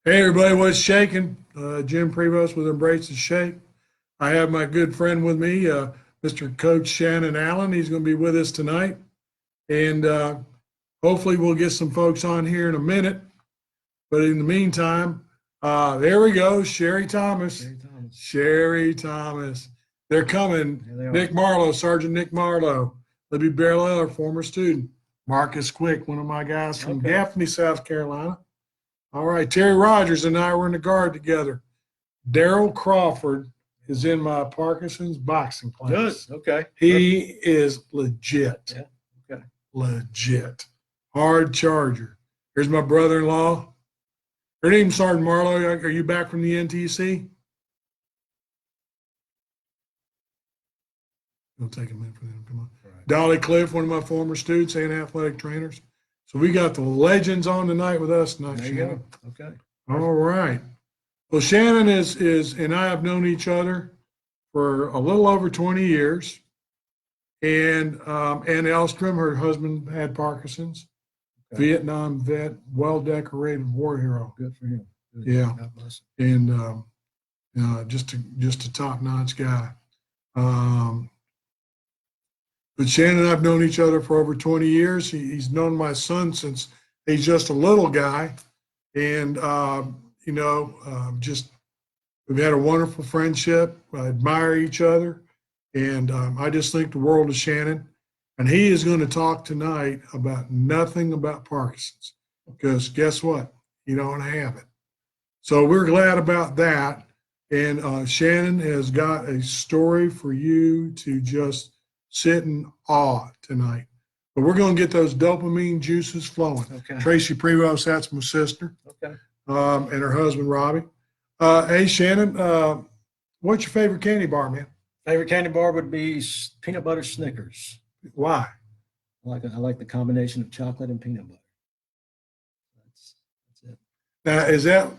Hey everybody, what's shaking? Jim Prevost with Embrace the Shake. I have my good friend with me, Mr. Coach Shannon Allen. He's going to be with us tonight. And hopefully we'll get some folks on here in a minute. But in the meantime, there we go, Sherry Thomas. Sherry Thomas. Sherry Thomas. They're coming. There they are. Nick Marlowe, Sergeant Nick Marlowe. Libby Barrell, former student. Marcus Quick, one of my guys from Okay. Gaffney, South Carolina. All right, Terry Rogers and I were in the guard together. Daryl Crawford is in my Parkinson's boxing Good. class. Okay. He is legit. Yeah. Okay. Legit. Hard charger. Here's my brother-in-law. Her name's Sergeant Marlowe. Are you back from the NTC? It'll take a minute for them to come on. Right. Dolly Cliff, one of my former students and athletic trainers. So we got the legends on tonight with us tonight, There you Shannon. go. Okay. All right. Well, Shannon is and I have known each other for a little over 20 years. And Ann Elstrom, her husband had Parkinson's, Okay. Vietnam vet, well-decorated war hero. Good for him. Good. Yeah. God bless And just a top-notch guy. But Shannon and I've known each other for over 20 years. He's known my son since he's just a little guy. And, just we've had a wonderful friendship. I admire each other. And I just think the world of Shannon. And he is going to talk tonight about nothing about Parkinson's. Because guess what? You don't have it. So we're glad about that. And Shannon has got a story for you to just sit in awe tonight. But we're going to get those dopamine juices flowing. Okay. Tracy Prevost, that's my sister, Okay. and her husband, Robbie. Hey, Shannon, what's your favorite candy bar, man? Favorite candy bar would be peanut butter Snickers. Why? I like the combination of chocolate and peanut butter. That's it. Now,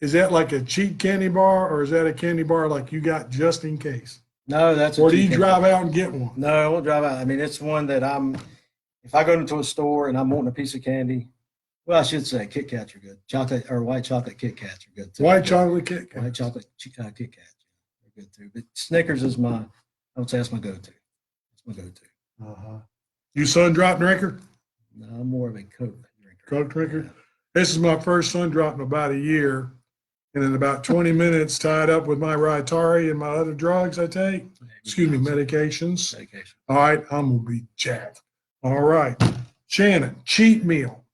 is that like a cheap candy bar, or is that a candy bar like you got just in case? No, that's. Or do you drive out and get one? No, I won't drive out. I mean, it's one that if I go into a store and I'm wanting a piece of candy, well, I should say Kit Kats are good. Chocolate or white chocolate Kit Kats are good too. White chocolate Kit Kat. White chocolate Kit Kats are good too. But Snickers is I would say that's my go-to. That's my go-to. Uh-huh. You sun drop drinker? No, I'm more of a Coke drinker. Coke drinker? This is my first sun drop in about a year. And in about 20 minutes, tied up with my Rytari and my other drugs I take, medications. Medication. All right, I'm going to be jacked. All right. Shannon, cheat meal.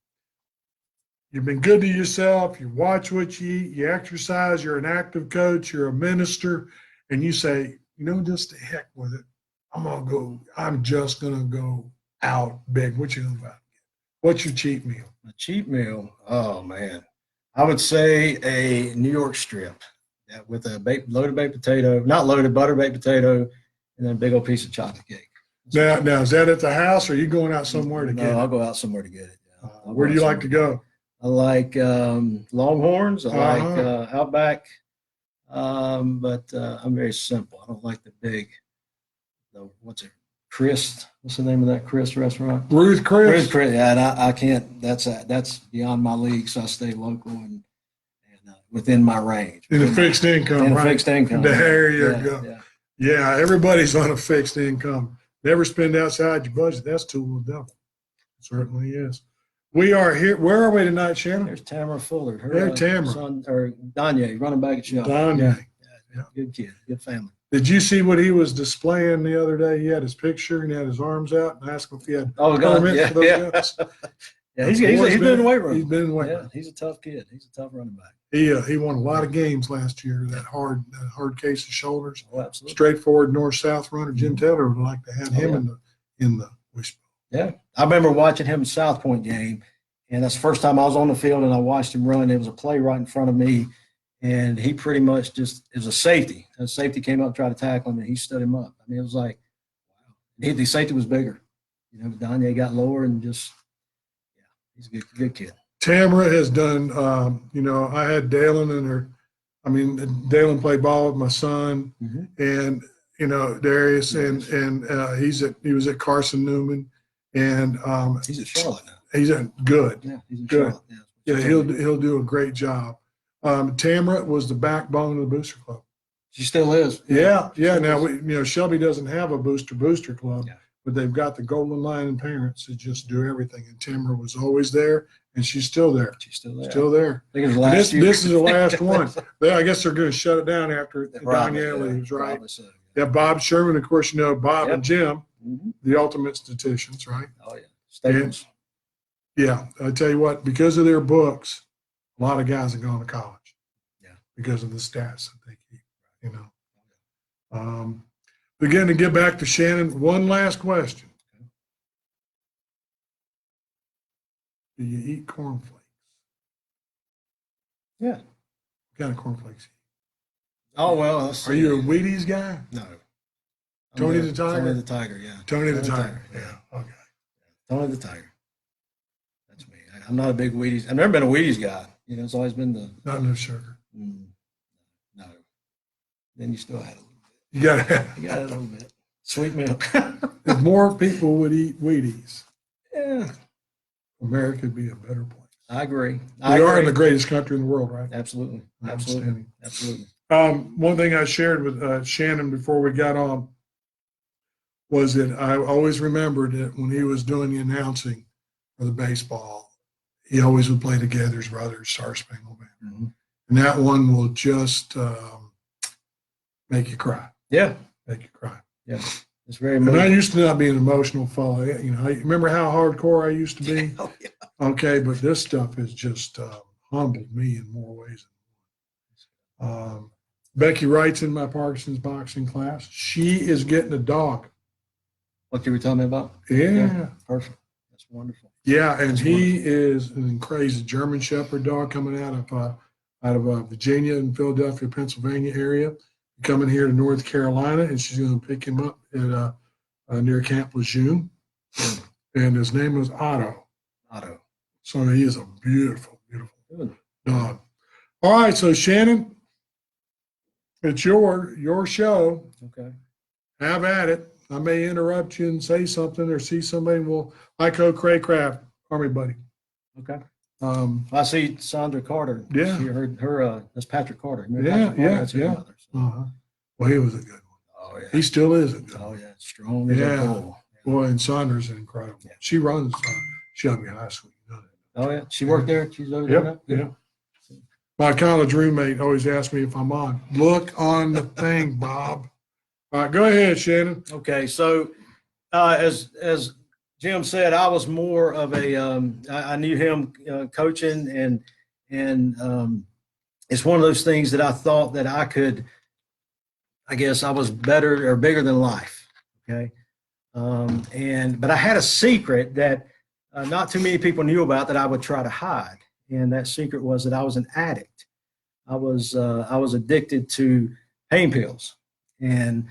You've been good to yourself. You watch what you eat. You exercise. You're an active coach. You're a minister. And you say, just the heck with it. I'm just going to go out big. What you about? What's your cheat meal? A cheat meal. Oh, man. I would say a New York strip with a loaded baked potato, not loaded, butter baked potato, and then a big old piece of chocolate cake. Now, is that at the house, or are you going out somewhere to get No, it? I'll go out somewhere to get it. Yeah. Where do you like to go? I like Longhorns. I like Outback, but I'm very simple. I don't like the big. What's Chris? What's the name of that Chris restaurant? Ruth Chris. Chris. Yeah, and I can't. That's beyond my league. So I stay local and within my range. In a fixed income, In a right? fixed income. There you Yeah, go. yeah. Yeah, everybody's on a fixed income. Never spend outside your budget. That's tool of the devil. Certainly is. We are here. Where are we tonight, Shannon? There's Tamara Fuller. There's Tamara. Son, or Danye, running back at Shell. Danye. Yeah. Good kid. Good family. Did you see what he was displaying the other day? He had his picture and he had his arms out and asked him if he had Oh, God. permits Yeah, for those yeah. guns. Yeah, he's been in the weight room. He's been in the weight Yeah, room. he's a tough kid. He's a tough running back. He won a lot of games last year. That hard case of shoulders. Oh, absolutely. Straightforward north-south runner. Jim Taylor would like to have him in the wishbone. Yeah, I remember watching him South Point game, and that's the first time I was on the field and I watched him run. There was a play right in front of me, and he pretty much it was a safety. A safety came up, tried to tackle him, and he stood him up. I mean, it was like, wow. The safety was bigger. Danye got lower and he's a good kid. Tamara has done, I had Dalen Dalen played ball with my son, and, Darius, and he was at Carson Newman, and he's at Charlotte now. he's good. Yeah, he's in Good. Charlotte. Yeah, he'll do a great job. Tamara was the backbone of the Booster Club. She still is. Yeah. Still Now, is. Shelby doesn't have a Booster Club, Yeah. but they've got the Golden Lion parents that just do everything. And Tamara was always there, and she's still there. She's still there. Still there. I think it was And last year. this is the last one. I guess they're going to shut it down after Probably, Danielle leaves, right? probably so. Yeah, Bob Sherman, of course, Bob Yep. and Jim, Mhm. the ultimate statisticians, right? Oh, yeah. Staples. Yeah, I tell you what, because of their books, a lot of guys have gone to college. Yeah. Because of the stats that they keep, Again, to get back to Shannon, one last question. Do you eat cornflakes? Yeah. What kind of cornflakes? Oh, well. Let's Are see. you a Wheaties guy? No. Tony the Tiger? Tony the Tiger, yeah. Tony the Tony the Tiger. Tiger, Yeah. Okay. Tony the Tiger. That's me. I'm not a big Wheaties. I've never been a Wheaties guy. It's always been the Not enough sugar. no. Then you still had a little bit. You got You got a little bit. Sweet milk. if more people would eat Wheaties, Yeah, America would be a better place. I agree. We are in the greatest country in the world, right? Absolutely. Outstanding. Absolutely. One thing I shared with Shannon before we got on was that I always remembered that when he was doing the announcing for the baseball, he always would play together his brothers, Star Spangled Banner. Mm-hmm. And that one will just make you cry. Yeah. Make you cry. Yeah. It's very And I moving. used to not be an emotional fellow. I remember how hardcore I used to be? Oh, yeah. Okay, but this stuff has just humbled me in more ways than one. Becky Wright's in my Parkinson's boxing class. She is getting a dog. What you were telling me about? Yeah. Perfect. That's wonderful. Yeah, and he is an crazy German Shepherd dog coming out of Virginia and Philadelphia, Pennsylvania area, coming here to North Carolina, and she's going to pick him up at near Camp Lejeune, and his name is Otto. Otto. So he is a beautiful, beautiful Good. dog. All right, so Shannon, it's your show. Okay. Have at it. I may interrupt you and say something or see somebody. We'll like Cray Craft, Army buddy. Okay. Uh-huh. I see Sandra Carter. Yeah. Her that's Patrick Carter. Remember Yeah, Patrick Carter? That's her yeah. mother. Well, he was a good one. Oh, yeah. He still is a good Oh, one. yeah. Strong as Yeah. a bull. Boy, and Saunders is incredible. Yeah. She runs Shelby High School. You know that. Oh, yeah. She worked there. She's over there now? Yeah. My college roommate always asks me if I'm on. Look on the thing, Bob. All right, go ahead, Shannon. Okay, so as Jim said, I was more of a I knew him coaching, and it's one of those things that I thought that I could. I guess I was better or bigger than life. Okay, but I had a secret that not too many people knew about that I would try to hide, and that secret was that I was an addict. I was addicted to pain pills, and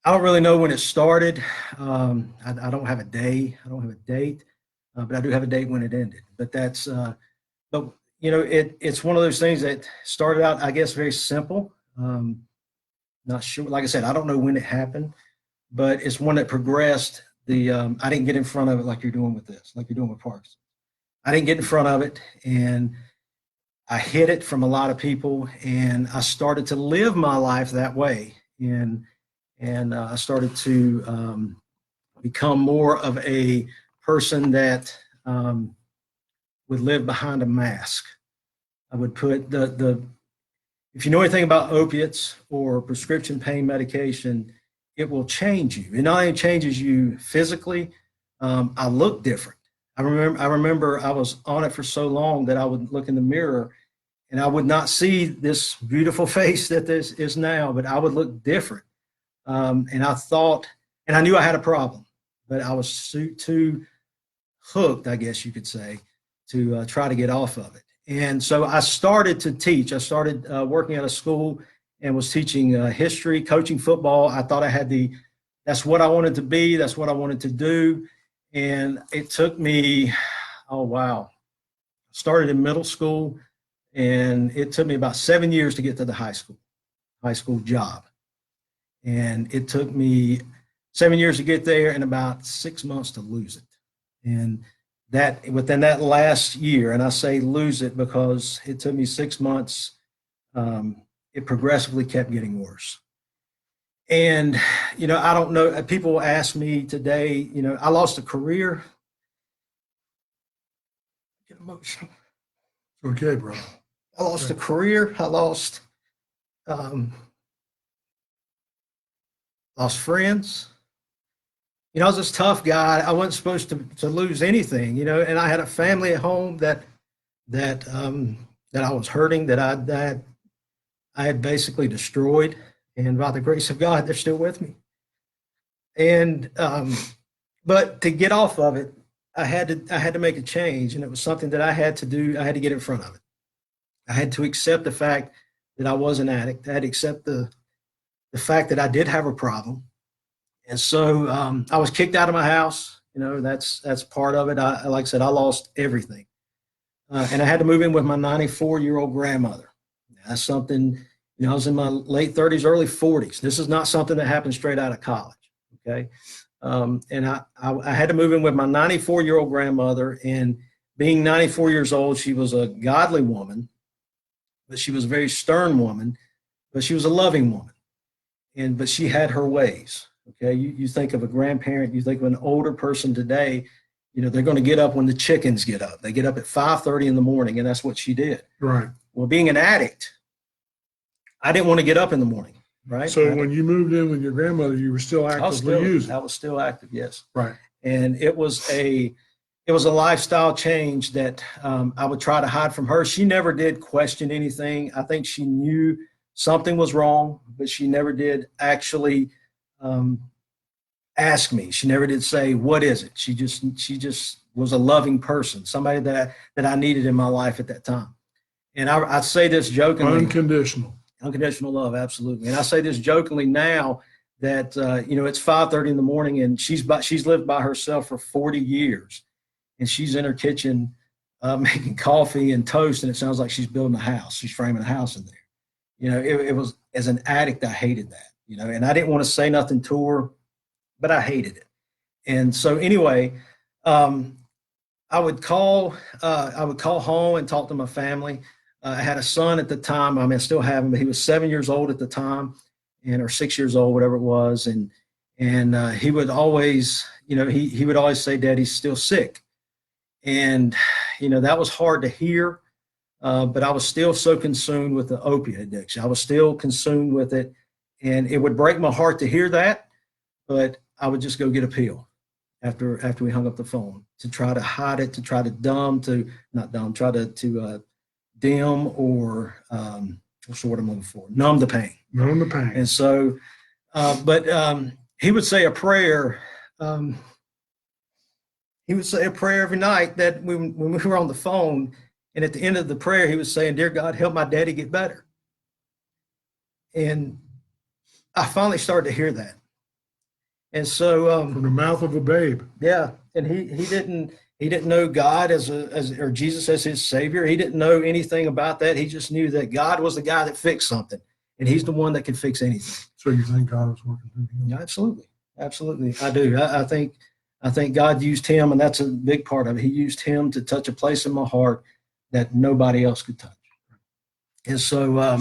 I don't really know when it started. I don't have a day. I don't have a date, but I do have a date when it ended. But it's one of those things that started out, I guess, very simple. Not sure. Like I said, I don't know when it happened, but it's one that progressed. I didn't get in front of it like you're doing with this, like you're doing with Parks. I didn't get in front of it, and I hid it from a lot of people, and I started to live my life that way. And I started to become more of a person that would live behind a mask. I would put if you know anything about opiates or prescription pain medication, it will change you. It not only changes you physically, I look different. I remember I was on it for so long that I would look in the mirror and I would not see this beautiful face that this is now, but I would look different. And I thought, and I knew I had a problem, but I was too hooked, I guess you could say, to try to get off of it. And so I started to teach. I started working at a school and was teaching history, coaching football. I thought that's what I wanted to be. That's what I wanted to do. And it took me, oh, wow. I started in middle school, and it took me about 7 years to get to the high school job. And it took me 7 years to get there and about 6 months to lose it. And that within that last year, and I say lose it because it took me 6 months, it progressively kept getting worse. And, I don't know, people ask me today, I lost a career. Get emotional. Okay, bro. I lost a career. I um, lost friends. I was this tough guy. I wasn't supposed to lose anything, and I had a family at home that I was hurting, that I had basically destroyed. And by the grace of God, they're still with me. And but to get off of it, I had to make a change, and it was something that I had to do. I had to get in front of it. I had to accept the fact that I was an addict. I had to accept the fact that I did have a problem. And so I was kicked out of my house. That's part of it. Like I said, I lost everything. And I had to move in with my 94-year-old grandmother. That's something, I was in my late 30s, early 40s. This is not something that happened straight out of college. Okay. And I had to move in with my 94-year-old grandmother. And being 94 years old, she was a godly woman, but she was a very stern woman, but she was a loving woman. But she had her ways. Okay. You think of a grandparent, you think of an older person today, they're going to get up when the chickens get up. They get up at 5:30 in the morning, and that's what she did. Right. Well, being an addict, I didn't want to get up in the morning. Right. So when you moved in with your grandmother, you were still actively using. I was still active. Yes. Right. And it was a lifestyle change that I would try to hide from her. She never did question anything. I think she knew something was wrong, but she never did actually ask me. She never did say, "What is it?" She just was a loving person, somebody that I needed in my life at that time. And I say this jokingly. Unconditional love, absolutely. And I say this jokingly now that it's 5:30 in the morning, and she's lived by herself for 40 years, and she's in her kitchen making coffee and toast, and it sounds like she's building a house. She's framing a house in there. It was, as an addict, I hated that. And I didn't want to say nothing to her, but I hated it. And so anyway, I would call home and talk to my family. I had a son at the time. I still have him, but he was 7 years old at the time, or 6 years old, whatever it was. And he would always, he would always say, "Daddy's still sick." And, that was hard to hear. But I was still so consumed with the opiate addiction. I was still consumed with it. And it would break my heart to hear that, but I would just go get a pill after we hung up the phone to try to hide it, to try to try to dim or what's the word I'm looking for? Numb the pain. Numb the pain. And so, but he would say a prayer. He would say a prayer every night that when we were on the phone, and at the end of the prayer, he was saying, "Dear God, help my daddy get better." And I finally started to hear that. And so from the mouth of a babe. Yeah. And he didn't know God or Jesus as his savior. He didn't know anything about that. He just knew that God was the guy that fixed something, and he's the one that can fix anything. So you think God was working through him? Yeah, absolutely. Absolutely. I do. I think God used him, and that's a big part of it. He used him to touch a place in my heart that nobody else could touch. And so,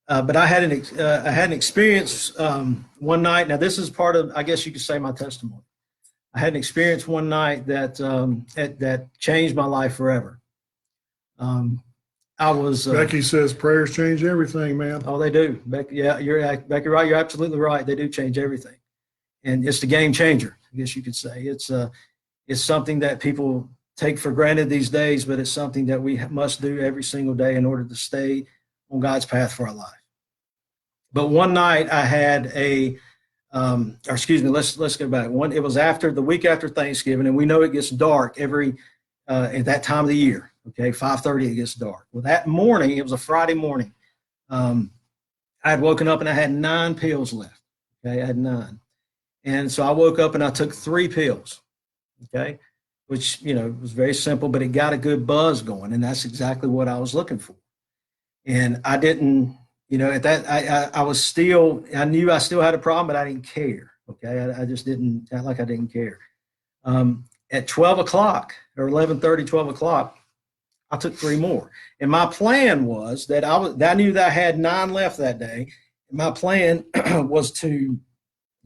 but I had an experience one night. Now, this is part of, I guess you could say, my testimony. I had an experience one night that changed my life forever. Becky says prayers change everything, man. Oh, they do. Becky, yeah, Becky, right. You're absolutely right. They do change everything, and it's the game changer, I guess you could say. It's something that people take for granted these days, but it's something that we must do every single day in order to stay on God's path for our life. But one night I had let's go back. It was the week after Thanksgiving, and we know it gets dark at that time of the year. Okay, 5:30 it gets dark. Well, that morning, it was a Friday morning. I had woken up and I had 9 pills left. Okay, I had 9, and so I woke up and I took 3 pills. Okay, which was very simple, but it got a good buzz going, and that's exactly what I was looking for. And I didn't. At that, I knew I still had a problem, but I didn't care. Okay. I just didn't act like I didn't care. And at 12 o'clock or 11:30, 12 o'clock, I took 3 more. And my plan was that I knew that I had 9 left that day. And my plan was to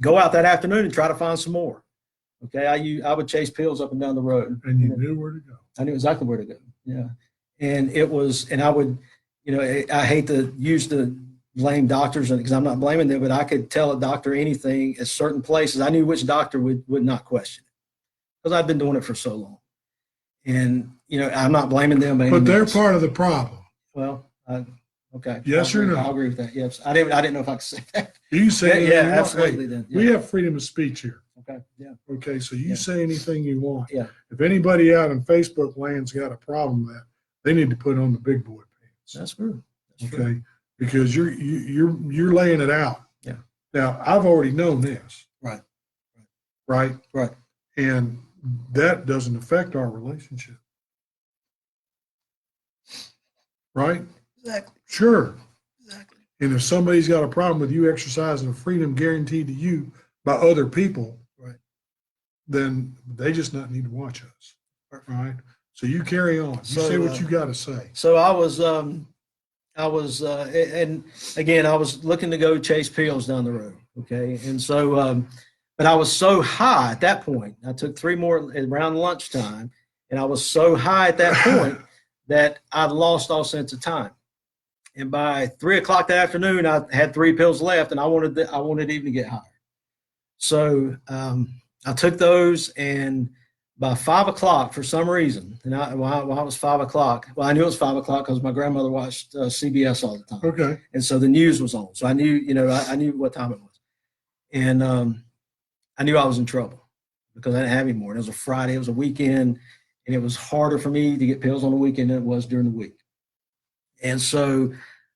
go out that afternoon and try to find some more. Okay, I would chase pills up and down the road. And you knew where to go. I knew exactly where to go. Yeah, and I would, I hate to use the blame doctors because I'm not blaming them, but I could tell a doctor anything at certain places. I knew which doctor would not question it because I've been doing it for so long. And I'm not blaming them, but they're part of the problem. Well, okay. Yes or no? I'll agree with that. Yes, I didn't know if I could say that. You say yeah, absolutely. Hey, then yeah. We have freedom of speech here. Okay. Yeah. Okay, so you say anything you want. Yeah. If anybody out in Facebook land's got a problem with that, they need to put on the big boy pants. That's true. That's okay, true. Because you're laying it out. Yeah. Now I've already known this. Right. Right. Right. And that doesn't affect our relationship. Right. Exactly. Sure. Exactly. And if somebody's got a problem with you exercising a freedom guaranteed to you by other people, right, then they just not need to watch us. Right. So you carry on. You say what you got to say. So I was, and again, I was looking to go chase pills down the road. Okay. And so, but I was so high at that point. I took 3 more around lunchtime, and I was so high at that point that I lost all sense of time. And by 3 o'clock that afternoon, I had 3 pills left, and I wanted even to get higher. So I took those, and by 5 o'clock, for some reason, and why it was 5 o'clock? Well, I knew it was 5 o'clock because my grandmother watched CBS all the time. Okay. And so the news was on, so I knew, I knew what time it was, and I knew I was in trouble because I didn't have any more. And it was a Friday, it was a weekend, and it was harder for me to get pills on the weekend than it was during the week. And so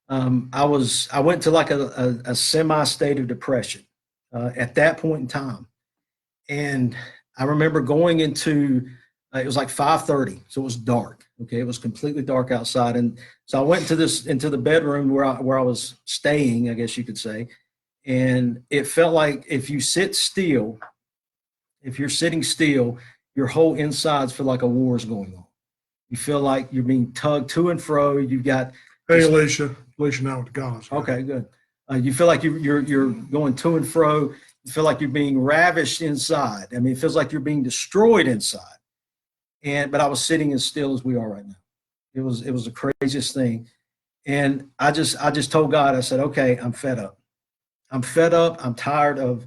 I went to like a semi-state of depression at that point in time. And I remember going into, it was like 5:30, so it was dark. Okay, it was completely dark outside. And so I went into the bedroom where I was staying, I guess you could say. And it felt like if you're sitting still, your whole insides feel like a war is going on. You feel like you're being tugged to and fro. You've got. Hey, Alicia now with the college. Okay, good. You feel like you're going to and fro. You feel like you're being ravished inside. I mean, it feels like you're being destroyed inside. But I was sitting as still as we are right now. It was the craziest thing. And I just told God, I said, okay, I'm fed up. I'm fed up. I'm tired of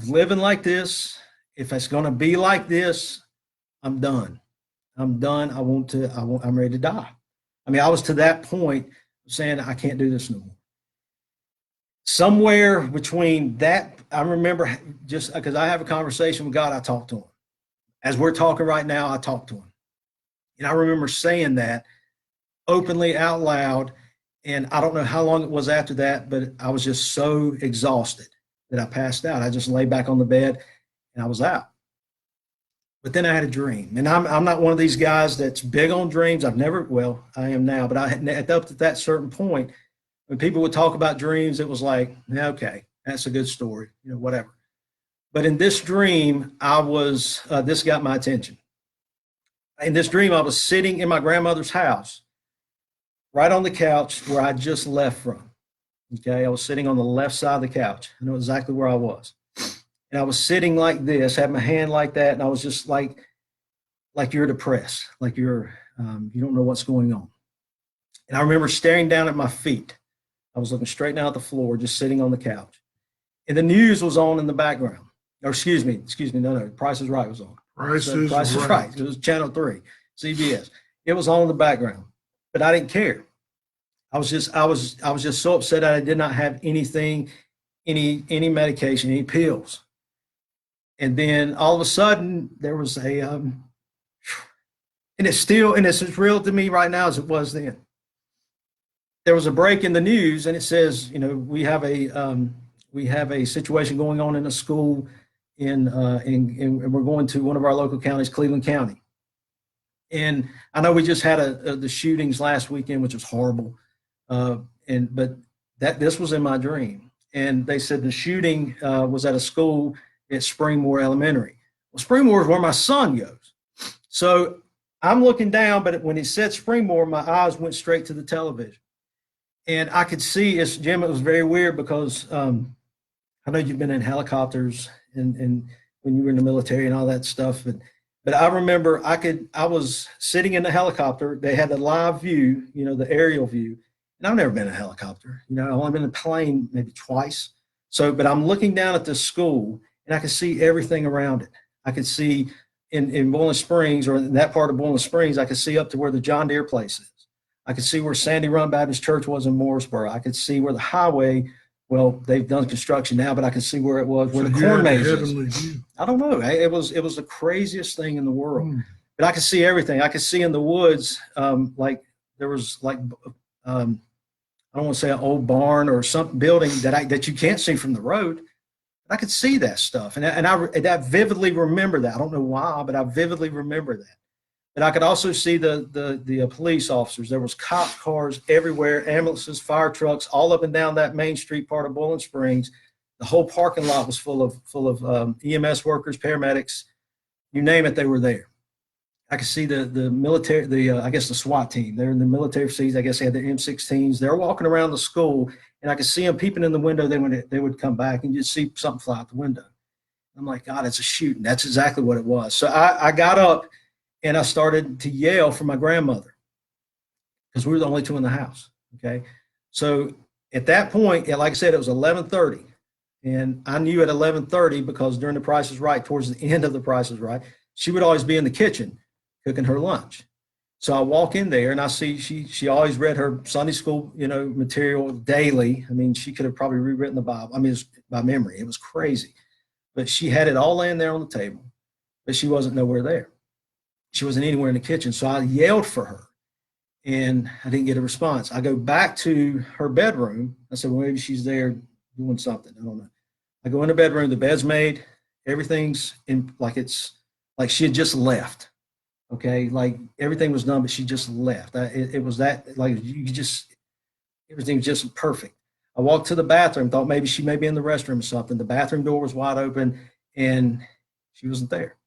living like this. If it's going to be like this, I'm done. I'm done. I'm ready to die. I mean, I was to that point saying, I can't do this no more. Somewhere between that, I remember just because I have a conversation with God, I talked to him. As we're talking right now, I talked to him. And I remember saying that openly out loud. And I don't know how long it was after that, but I was just so exhausted that I passed out. I just lay back on the bed and I was out. But then I had a dream, and I'm not one of these guys that's big on dreams. I am now, but up to that certain point, when people would talk about dreams, it was like, okay, that's a good story, whatever. But in this dream, this got my attention. In this dream, I was sitting in my grandmother's house, right on the couch where I just left from. Okay, I was sitting on the left side of the couch. I know exactly where I was. And I was sitting like this, had my hand like that, and I was just like you're depressed, like you don't know what's going on. And I remember staring down at my feet. I was looking straight down at the floor, just sitting on the couch. And the news was on in the background. Or excuse me, no, Price is Right was on. Price is Right. It was Channel 3, CBS. It was on in the background, but I didn't care. I was just so upset that I did not have anything, any medication, any pills. And then all of a sudden there was and it's as real to me right now as it was then. There was a break in the news, and it says, we have a situation going on in a school and we're going to one of our local counties, Cleveland County. And I know we just had the shootings last weekend, which was horrible. But this was in my dream. And they said the shooting was at a school at Springmore Elementary. Well, Springmore is where my son goes. So I'm looking down, but when he said Springmore, my eyes went straight to the television. And I could see, Jim, it was very weird because I know you've been in helicopters and when you were in the military and all that stuff. But I remember I was sitting in the helicopter. They had the live view, the aerial view. And I've never been in a helicopter. I've only been in a plane maybe twice. But I'm looking down at this school and I could see everything around it. I could see in Boiling Springs, or in that part of Boiling Springs, I could see up to where the John Deere place is. I could see where Sandy Run Baptist Church was in Morrisboro. I could see where the highway, well, they've done construction now, but I could see where it was, where the corn maze is. I don't know. It was the craziest thing in the world. But I could see everything. I could see in the woods, like there was like, I don't want to say an old barn or some building that you can't see from the road. I could see that stuff. And I vividly remember that. I don't know why, but I vividly remember that. And I could also see the police officers. There was cop cars everywhere, ambulances, fire trucks, all up and down that main street part of Boiling Springs. The whole parking lot was full of EMS workers, paramedics, you name it, they were there. I could see the military, I guess the SWAT team. They're in the military facilities. I guess they had the M16s. They're walking around the school, and I could see them peeping in the window. They would come back, and you'd see something fly out the window. I'm like, God, it's a shooting. That's exactly what it was. So I got up, and I started to yell for my grandmother because we were the only two in the house. Okay, so at that point, like I said, it was 11:30, and I knew at 11:30 because during The Price is Right, towards the end of The Price is Right, she would always be in the kitchen cooking her lunch. So I walk in there and I see she always read her Sunday school, material daily. I mean, she could have probably rewritten the Bible. I mean, it was by memory. It was crazy. But she had it all laying there on the table, but she wasn't nowhere there. She wasn't anywhere in the kitchen. So I yelled for her and I didn't get a response. I go back to her bedroom. I said, well, maybe she's there doing something. I don't know. I go in the bedroom, the bed's made, everything's in like she had just left. Okay, like everything was done, but she just left. It was that, like, everything was just perfect. I walked to the bathroom, thought maybe she may be in the restroom or something. The bathroom door was wide open and she wasn't there.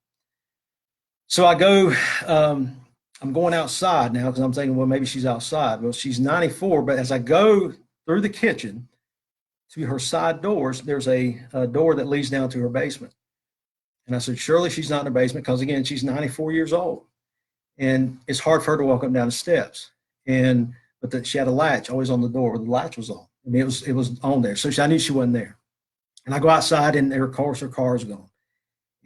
So I go, I'm going outside now because I'm thinking, well, maybe she's outside. Well, she's 94, but as I go through the kitchen to her side doors, there's a door that leads down to her basement. And I said, surely she's not in her basement because, again, she's 94 years old. And it's hard for her to walk up and down the steps. But she had a latch always on the door. The latch was on. I mean, it was on there. So I knew she wasn't there. And I go outside and her car's gone.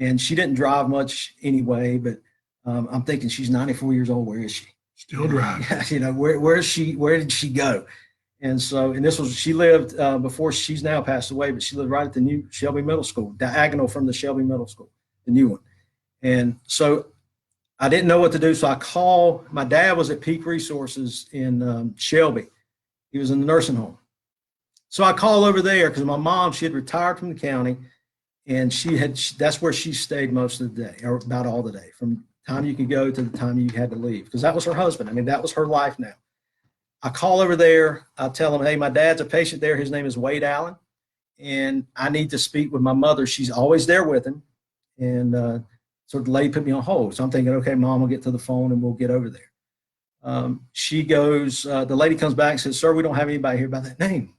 And she didn't drive much anyway, but I'm thinking she's 94 years old. Where is she? Still driving. Where is she? Where did she go? And she lived before, she's now passed away, but she lived right at the new Shelby Middle School, diagonal from the Shelby Middle School, the new one. And so I didn't know what to do. So I called, my dad was at Peak Resources in Shelby. He was in the nursing home. So I called over there because my mom, she had retired from the county and that's where she stayed most of the day, or about all the day, from the time you could go to the time you had to leave, because that was her husband. I mean, that was her life now. I call over there. I tell him, hey, my dad's a patient there. His name is Wade Allen, and I need to speak with my mother. She's always there with him. And so the lady put me on hold. So I'm thinking, okay, Mom will get to the phone and we'll get over there. She goes, the lady comes back and says, sir, we don't have anybody here by that name.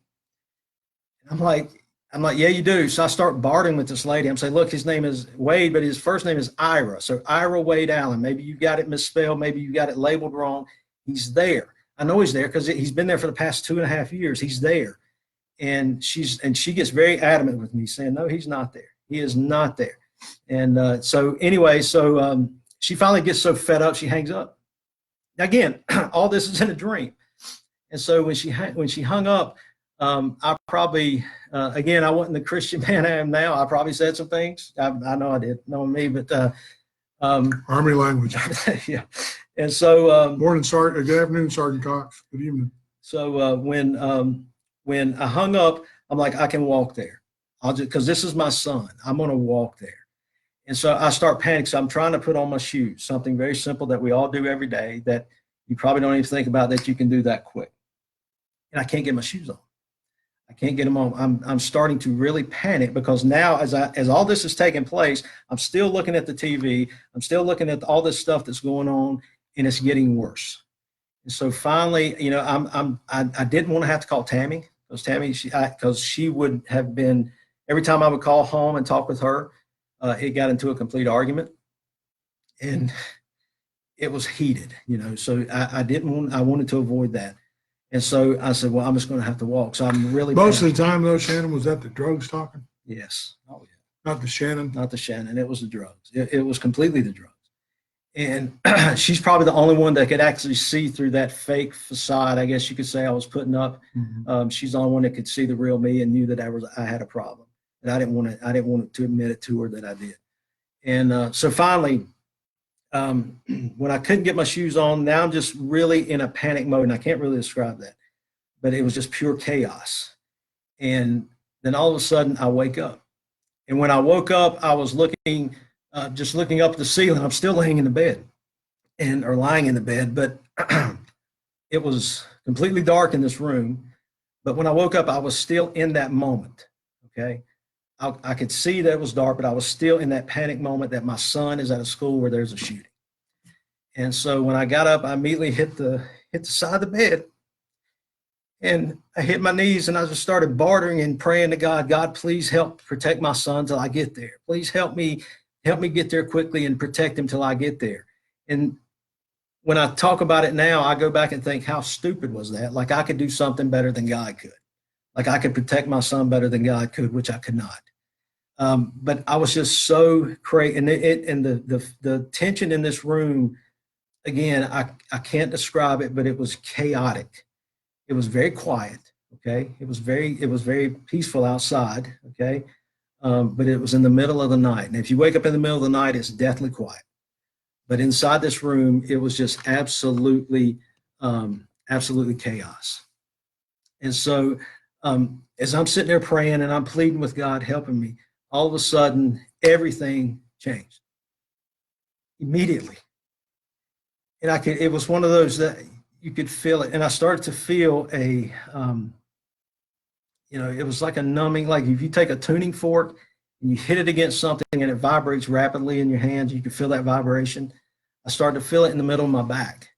And I'm like, yeah, you do. So I start bartering with this lady. I'm saying, look, his name is Wade, but his first name is Ira. So Ira Wade Allen. Maybe you got it misspelled. Maybe you got it labeled wrong. He's there. I know he's there because he's been there for the past 2.5 years. He's there. And she gets very adamant with me saying, no, he's not there. He is not there. And so she finally gets so fed up, she hangs up. Again, all this is in a dream. And so when she hung up, I probably, again, I wasn't the Christian man I am now. I probably said some things. I know I did, knowing me, but Army language. yeah. And so Morning, Sergeant. Good afternoon, Sergeant Cox. Good evening. So when I hung up, I'm like, I can walk there. I'll just, because this is my son. I'm going to walk there. And so I start panicking. So I'm trying to put on my shoes, something very simple that we all do every day that you probably don't even think about that you can do that quick. And I can't get my shoes on. I can't get them on. I'm starting to really panic because now as all this is taking place, I'm still looking at the TV. I'm still looking at all this stuff that's going on, and it's getting worse. And so finally, you know, I didn't want to have to call Tammy because because she would have been every time I would call home and talk with her, it got into a complete argument, and it was heated, you know. So I wanted to avoid that. And so I said, well, I'm just going to have to walk. So I'm really Most of the time, though, Shannon, was that the drugs talking? yes. Oh yeah. Not the Shannon. Not the Shannon. It was the drugs. It was completely the drugs. And she's probably the only one that could actually see through that fake facade, I guess you could say I was putting up. Mm-hmm. She's the only one that could see the real me and knew that I had a problem. And I didn't want to admit it to her that I did. And so finally, when I couldn't get my shoes on, now I'm just really in a panic mode, and I can't really describe that, but it was just pure chaos. And then all of a sudden I wake up. And when I woke up, I was just looking up at the ceiling. I'm still laying in the bed or lying in the bed, but it was completely dark in this room. But when I woke up, I was still in that moment. Okay. I could see that it was dark, but I was still in that panic moment that my son is at a school where there's a shooting. And so when I got up, I immediately hit the side of the bed, and I hit my knees, and I just started bartering and praying to God. God, please help protect my son till I get there. Please help me get there quickly and protect him till I get there. And when I talk about it now, I go back and think, how stupid was that? Like I could do something better than God could. Like I could protect my son better than God could, which I could not. But I was just so crazy, and the tension in this room, again, I can't describe it, but it was chaotic. It was very quiet. Okay, it was very peaceful outside. Okay, but it was in the middle of the night, and if you wake up in the middle of the night, it's deathly quiet. But inside this room, it was just absolutely chaos. And so as I'm sitting there praying and I'm pleading with God, helping me, all of a sudden, everything changed immediately. And it was one of those that you could feel it. And I started to feel it was like a numbing, like if you take a tuning fork and you hit it against something and it vibrates rapidly in your hands, you can feel that vibration. I started to feel it in the middle of my back.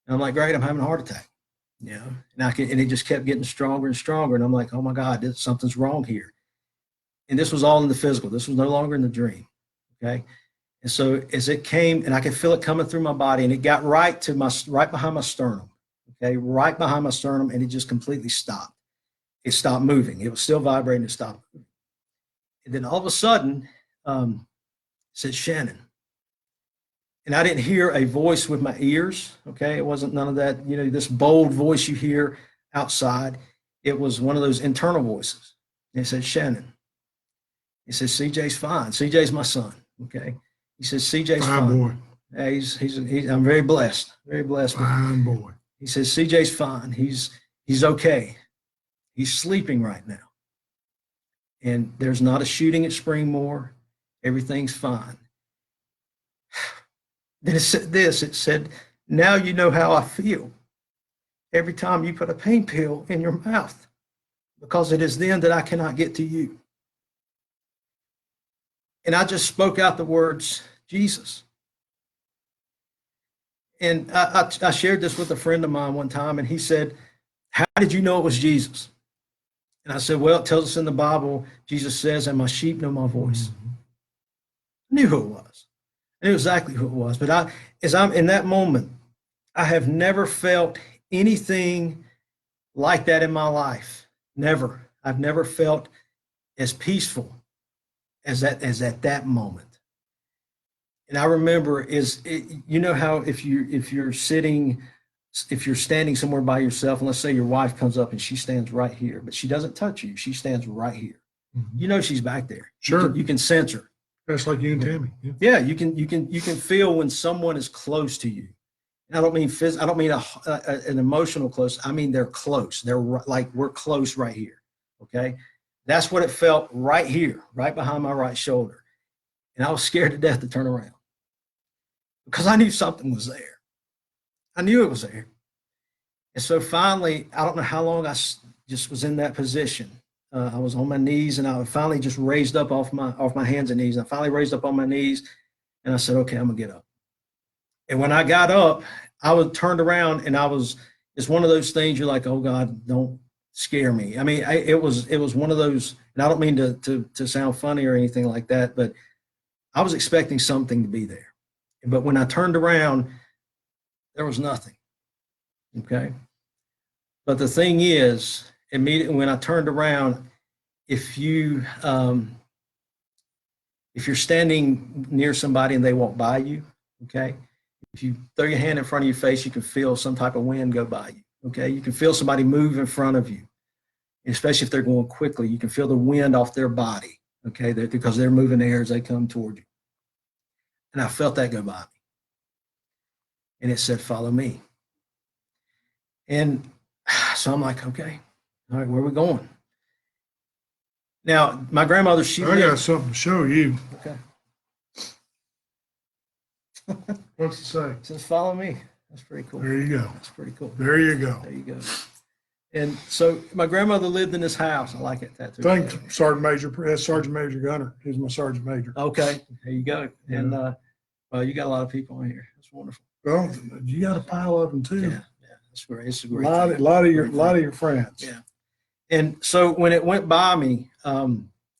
And I'm like, great, I'm having a heart attack. You know, and it just kept getting stronger and stronger. And I'm like, oh my God, something's wrong here. And this was all in the physical. This was no longer in the dream. Okay. And so as it came, and I could feel it coming through my body, and it got right behind my sternum. Okay. Right behind my sternum. And it just completely stopped. It stopped moving. It was still vibrating. It stopped moving. And then all of a sudden, it said, Shannon. And I didn't hear a voice with my ears. Okay. It wasn't none of that, this bold voice you hear outside. It was one of those internal voices. And it said, Shannon. He says, CJ's fine. CJ's my son. Okay. He says, CJ's fine. Boy. I'm very blessed. Very blessed. Fine boy. He says, CJ's fine. He's okay. He's sleeping right now. And there's not a shooting at Springmore. Everything's fine. Then it said this, it said, now you know how I feel every time you put a pain pill in your mouth, because it is then that I cannot get to you. And I just spoke out the words, Jesus. And I shared this with a friend of mine one time, and he said, how did you know it was Jesus? And I said, well, it tells us in the Bible, Jesus says, and my sheep know my voice. Mm-hmm. I knew who it was. I knew exactly who it was. But as I'm in that moment, I have never felt anything like that in my life. Never. I've never felt as peaceful as at that moment. And I remember how if you're standing somewhere by yourself, and let's say your wife comes up and she stands right here, but she doesn't touch you. She stands right here. Mm-hmm. She's back there. Sure. You can sense her. That's like you and Tammy. Yeah, you can feel when someone is close to you. And I don't mean I don't mean an emotional close. I mean they're close. They're like we're close right here. Okay, that's what it felt right here, right behind my right shoulder. And I was scared to death to turn around because I knew something was there. I knew it was there. And so finally, I don't know how long just was in that position. I was on my knees, and I finally just raised up off my hands and knees. I finally raised up on my knees, and I said, "Okay, I'm gonna get up." And when I got up, I was turned around, and it's one of those things you're like, "Oh God, don't scare me." I mean, it was one of those, and I don't mean to sound funny or anything like that, but I was expecting something to be there. But when I turned around, there was nothing. Okay. But the thing is, immediately when I turned around, if you if you're standing near somebody and they walk by you, okay, if you throw your hand in front of your face, you can feel some type of wind go by you. Okay, you can feel somebody move in front of you, especially if they're going quickly. You can feel the wind off their body. Okay, because they're moving air as they come toward you. And I felt that go by me, and it said, "Follow me." And so I'm like, okay, all right, where are we going? Now, my grandmother, I got something to show you. Okay. What's it say? It says, "Follow me." That's pretty cool. There you go. That's pretty cool. There you go. There you go. And so my grandmother lived in this house. I like it tattoo. Thanks, Sergeant Major. That's Sergeant Major Gunner. He's my Sergeant Major. Okay, there you go. And you got a lot of people in here. That's wonderful. Well, you got a pile of them too. Yeah, that's great. It's a great A lot of your friends. Yeah. And so when it went by me,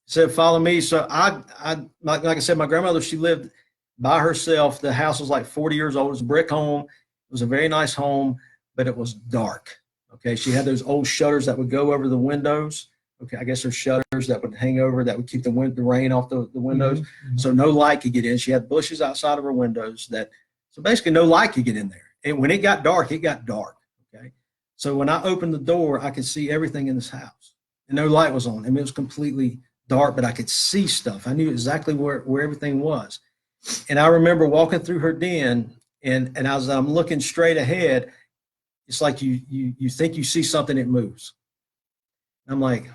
said, "Follow me." So I like I said, my grandmother, she lived by herself. The house was like 40 years old. It was a brick home. It was a very nice home, but it was dark. Okay. She had those old shutters that would go over the windows. Okay. I guess there's shutters that would hang over that would keep the rain off the windows. Mm-hmm. So no light could get in. She had bushes outside of her windows so basically no light could get in there. And when it got dark, it got dark. Okay. So when I opened the door, I could see everything in this house, and no light was on. I mean, it was completely dark, but I could see stuff. I knew exactly where everything was. And I remember walking through her den, and as I'm looking straight ahead, it's like you think you see something, it moves. I'm like,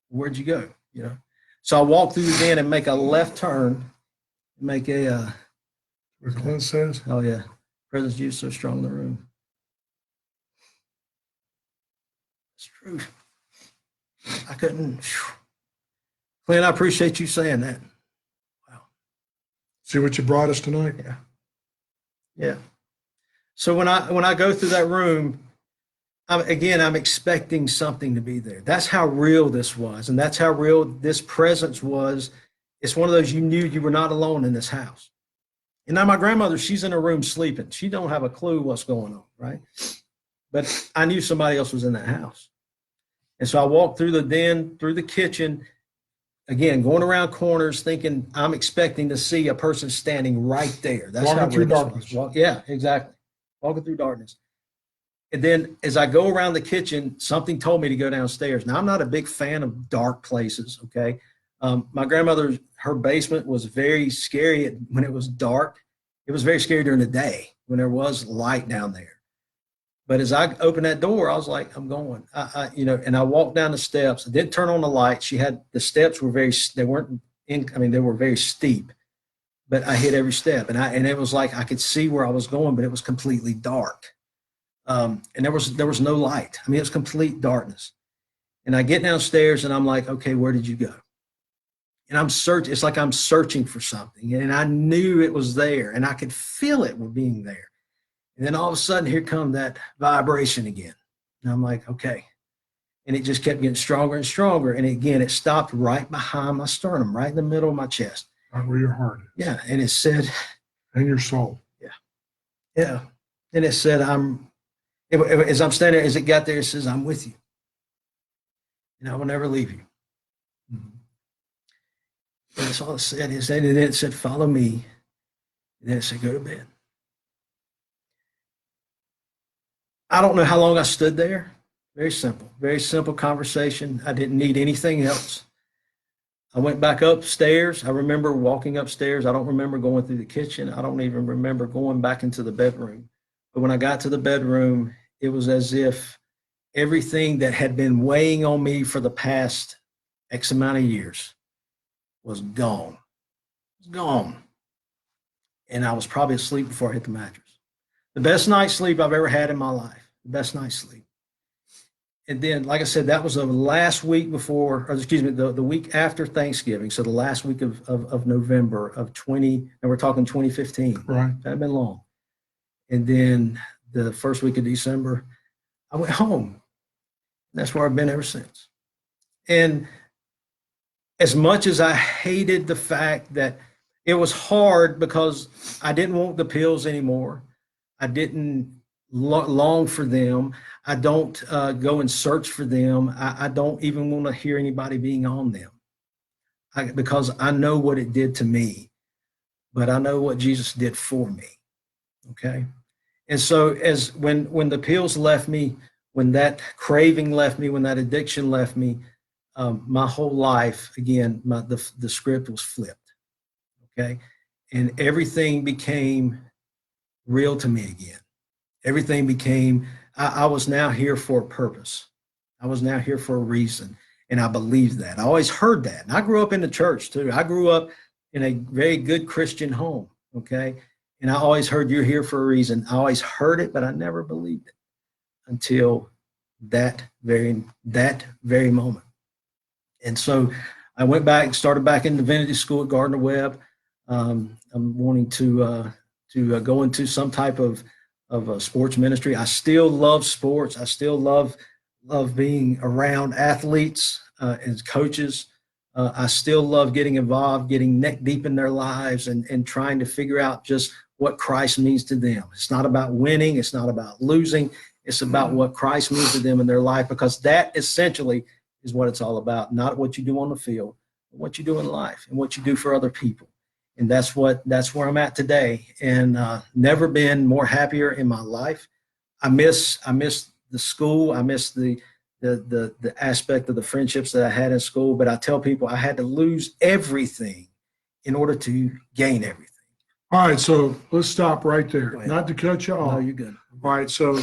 "Where'd you go?" You know. So I walk through the den and make a left turn, make a What Clint says. oh yeah, presence of you so strong in the room. It's true. I couldn't. Clint, I appreciate you saying that. Wow. See what you brought us tonight? Yeah. Yeah. So when I go through that room, I'm expecting something to be there. That's how real this was, and that's how real this presence was. It's one of those, you knew you were not alone in this house. And now my grandmother, she's in her room sleeping. She don't have a clue what's going on, right? But I knew somebody else was in that house. And so I walked through the den, through the kitchen, again, going around corners, thinking I'm expecting to see a person standing right there. That's Walking how through real this was. darkness. Yeah, exactly. Walking through darkness. And then as I go around the kitchen, something told me to go downstairs. Now, I'm not a big fan of dark places, okay? My grandmother, her basement was very scary when it was dark. It was very scary during the day when there was light down there. But as I opened that door, I was like, I'm going, and I walked down the steps. I didn't turn on the light. The steps were they were very steep, but I hit every step. And it was like, I could see where I was going, but it was completely dark. And there was no light. I mean, it was complete darkness. And I get downstairs and I'm like, okay, where did you go? And I'm searching. It's like I'm searching for something. And I knew it was there and I could feel it being there. And then all of a sudden, here come that vibration again. And I'm like, okay. And it just kept getting stronger and stronger. And again, it stopped right behind my sternum, right in the middle of my chest. Right where your heart is. Yeah. And it said, And your soul. yeah. Yeah. And it said, as I'm standing there, as it got there, it says, I'm with you. And I will never leave you. Mm-hmm. And that's all it said. And then it said, follow me. And then it said, go to bed. I don't know how long I stood there. Very simple conversation. I didn't need anything else. I went back upstairs. I remember walking upstairs. I don't remember going through the kitchen. I don't even remember going back into the bedroom. But when I got to the bedroom, it was as if everything that had been weighing on me for the past X amount of years was gone. It was gone. And I was probably asleep before I hit the mattress. The best night's sleep I've ever had in my life. The best night's sleep. And then, like I said, that was the last week before, or excuse me, the week after Thanksgiving. So the last week of November of 20, and we're talking 2015. Right. That had been long. And then the first week of December, I went home. That's where I've been ever since. And as much as I hated the fact that it was hard because I didn't want the pills anymore, I didn't long for them. I don't go and search for them. I don't even want to hear anybody being on them because I know what it did to me, but I know what Jesus did for me. Okay. And so as when the pills left me, when that craving left me, when that addiction left me, my whole life, again, the script was flipped. Okay. And everything became real to me again. Everything became, I was now here for a purpose. I was now here for a reason. And I believed that. I always heard that. And I grew up in the church too. I grew up in a very good Christian home. Okay. And I always heard you're here for a reason. I always heard it, but I never believed it until that very moment. And so I went back and started back in divinity school at Gardner Webb. I'm wanting to go into some type of sports ministry. I still love sports. I still love being around athletes and coaches. I still love getting involved, getting neck deep in their lives and trying to figure out just what Christ means to them. It's not about winning. It's not about losing. It's about what Christ means to them in their life, because that essentially is what it's all about. Not what you do on the field, but what you do in life and what you do for other people. And that's where I'm at today, and never been more happier in my life. I miss the school. I miss the aspect of the friendships that I had in school. But I tell people I had to lose everything in order to gain everything. All right, so let's stop right there. Go ahead. Not to cut you off. No, you're good. All right, so,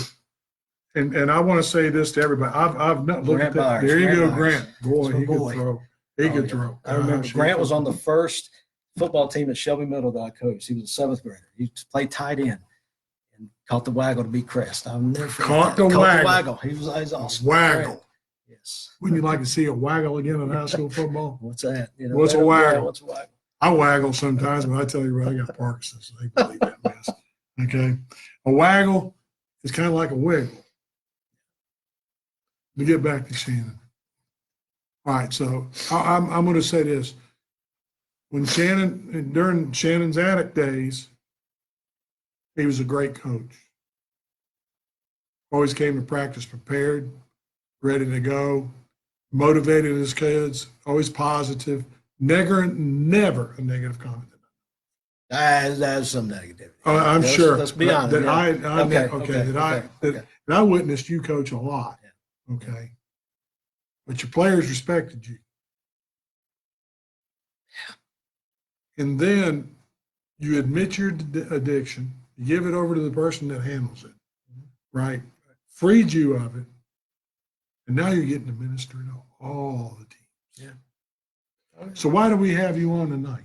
and I want to say this to everybody. I've not looked at Grant that. Byers, There you Grant go, Byers. Grant. Boy, That's my he could boy. throw. He Oh, could yeah. throw. I remember Gosh, Grant was on the first football team at Shelby Middle that I coached. He was a seventh grader. He played tight end and caught the waggle to beat Crest. I'll never forget Caught that. the waggle. He was awesome. Waggle. Grant. Yes. Wouldn't you like to see a waggle again in high school football? What's that? You know, What's a yeah, waggle? what's a waggle? I waggle sometimes, but I tell you what, I got Parkinson's. They believe that mess. Okay. A waggle is kind of like a wiggle. To get back to Shannon. All right, so I'm going to say this. When during Shannon's addict days, he was a great coach. Always came to practice prepared, ready to go, motivated his kids, always positive, never a negative comment. That's some negativity. I'm sure. Let's be honest. That I witnessed you coach a lot. Okay. But your players respected you. And then you admit your addiction, you give it over to the person that handles it, right? Freed you of it. And now you're getting to minister to all the teams. Yeah. So why do we have you on tonight?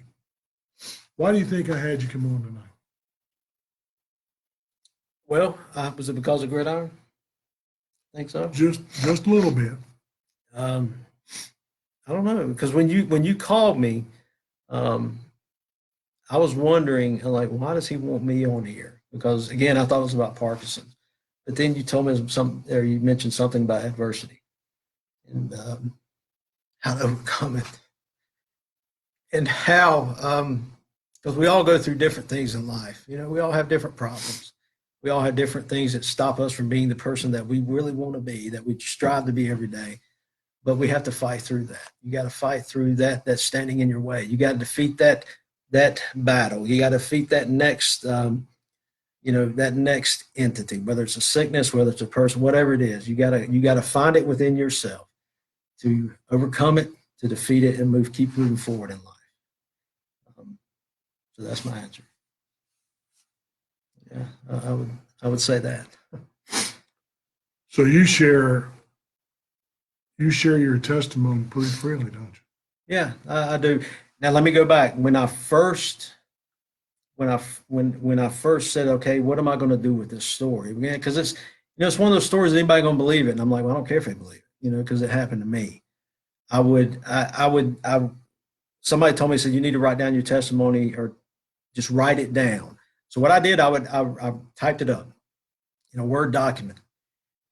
Why do you think I had you come on tonight? Well, was it because of Gridiron? Think so? Just a little bit. I don't know, because when you called me, I was wondering, like, why does he want me on here? Because again, I thought it was about Parkinson's, but then you told me you mentioned something about adversity and how to overcome it, and how because we all go through different things in life. You know, we all have different problems. We all have different things that stop us from being the person that we really want to be, that we strive to be every day. But we have to fight through that. You got to fight through that's standing in your way. You got to defeat that battle. You got to defeat that next, that next entity, whether it's a sickness, whether it's a person, whatever it is. You got to find it within yourself to overcome it, to defeat it, and keep moving forward in life. So that's my answer. Yeah, I would say that. So you share your testimony pretty freely, don't you? Yeah, I do. Now let me go back. When I first said, okay, what am I going to do with this story? Because it's, it's one of those stories, anybody going to believe it? And I'm like, well, I don't care if they believe it, because it happened to me. Somebody told me, said, you need to write down your testimony or just write it down. So what I did, I typed it up in a Word document.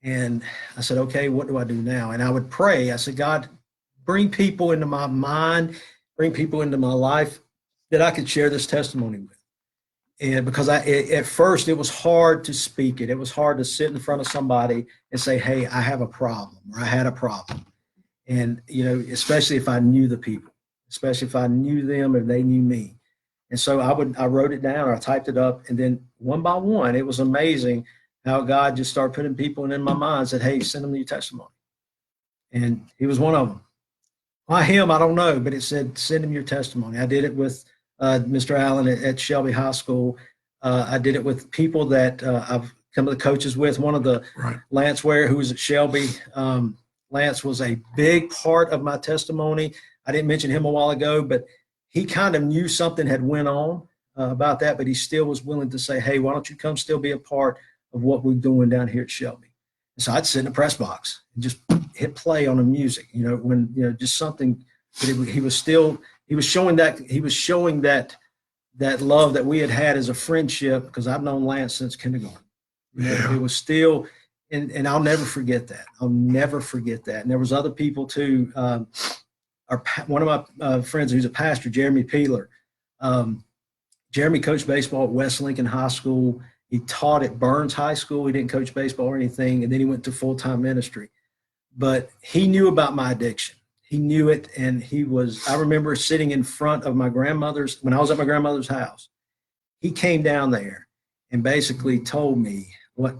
And I said, okay, what do I do now? And I would pray. I said, God, bring people into my mind, bring people into my life that I could share this testimony with. And because at first it was hard to speak it. It was hard to sit in front of somebody and say, hey, I have a problem, or I had a problem. And, especially if I knew the people, especially if I knew them and they knew me. And so I wrote it down, or I typed it up, and then one by one, it was amazing how God just started putting people in my mind, said, hey, send them your testimony. And he was one of them. Why him? I don't know, but it said, send him your testimony. I did it with Mr. Allen at Shelby High School. I did it with people that I've come to the coaches with. One of the Lance Ware, who was at Shelby. Lance was a big part of my testimony. I didn't mention him a while ago, but he kind of knew something had went on about that, but he still was willing to say, hey, why don't you come still be a part of what we're doing down here at Shelby? And so I'd sit in the press box and just hit play on the music, just something that he was showing that love that we had as a friendship, because I've known Lance since kindergarten. It was still, and I'll never forget that. I'll never forget that. And there was other people too. One of my friends who's a pastor, Jeremy Peeler. Jeremy coached baseball at West Lincoln High School. He taught at Burns High School. He didn't coach baseball or anything, and then he went to full-time ministry. But he knew about my addiction. He knew it, and I remember sitting in front of my grandmother's, when I was at my grandmother's house. He came down there and basically told me what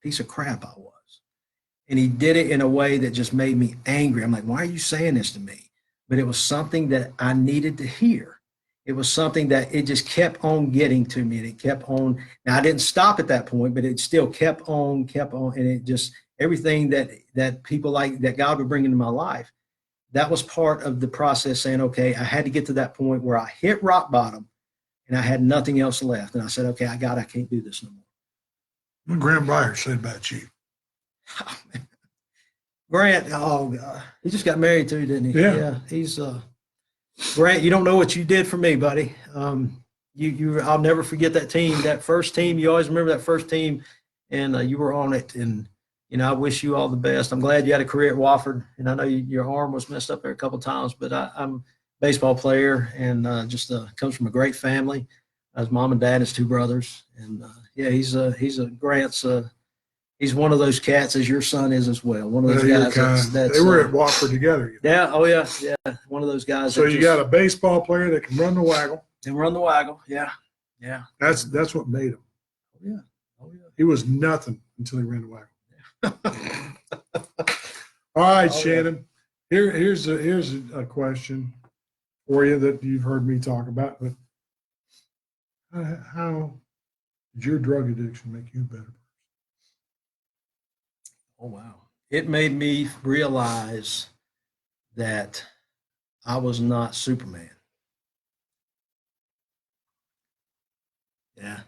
piece of crap I was. And he did it in a way that just made me angry. I'm like, why are you saying this to me? But it was something that I needed to hear. It was something that it just kept on getting to me. And it kept on. Now, I didn't stop at that point, but it still kept on. And it just, everything that people like, that God would bring into my life, that was part of the process, saying, okay, I had to get to that point where I hit rock bottom and I had nothing else left. And I said, okay, I can't do this no more. What Grant Byers said about you? Oh, Grant, oh God, he just got married too, didn't he? Yeah. He's Grant. You don't know what you did for me, buddy. I'll never forget that team, that first team. You always remember that first team, and you were on it. And I wish you all the best. I'm glad you had a career at Wofford, and I know your arm was messed up there a couple of times, but I'm a baseball player and just comes from a great family. His mom and dad, his two brothers, and he's Grant's. He's one of those cats, as your son is as well. One of those guys. They were at Wofford together. Yeah. Oh yeah. Yeah. One of those guys. So you got a baseball player that can run the waggle. And run the waggle. Yeah. Yeah. That's what made him. Oh yeah. Oh yeah. He was nothing until he ran the waggle. All right, Shannon. Yeah. Here's a question for you that you've heard me talk about. But how did your drug addiction make you better? Oh, wow. It made me realize that I was not Superman. Yeah.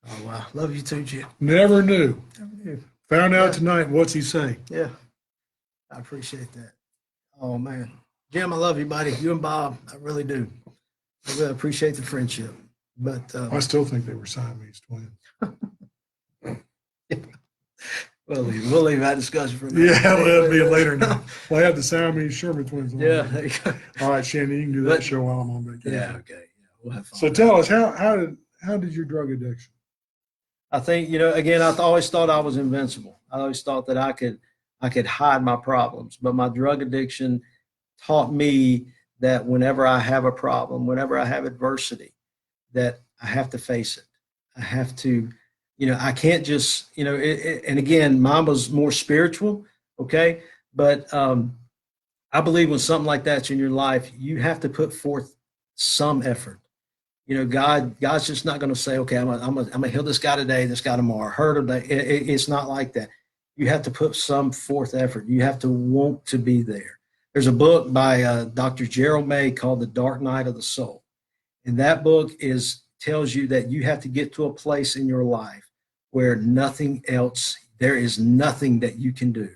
Oh, wow. Love you too, Jim. Never knew. Found out tonight. What's he saying? Yeah. I appreciate that. Oh, man. Jim, I love you, buddy. You and Bob, I really do. I really appreciate the friendship. But I still think they were Siamese twins. We'll leave that discussion for now. Yeah, that'll be later now. We'll have the Siamese Sherman twins on. Yeah, there you go. All right, Shannon, you can do that show while I'm on vacation. Yeah, okay. Yeah, we'll have fun. So tell us, how did your drug addiction? I think, again, I always thought I was invincible. I always thought that I could hide my problems, but my drug addiction taught me that whenever I have a problem, whenever I have adversity, that I have to face it. I have to, I can't just, and again, mine was more spiritual. Okay. But, I believe when something like that's in your life, you have to put forth some effort. God's just not going to say, okay, I'm gonna heal this guy today, this guy tomorrow, hurt him. It's not like that. You have to put some forth effort. You have to want to be there. There's a book by Dr. Gerald May called The Dark Night of the Soul. And that book tells you that you have to get to a place in your life where nothing else, there is nothing that you can do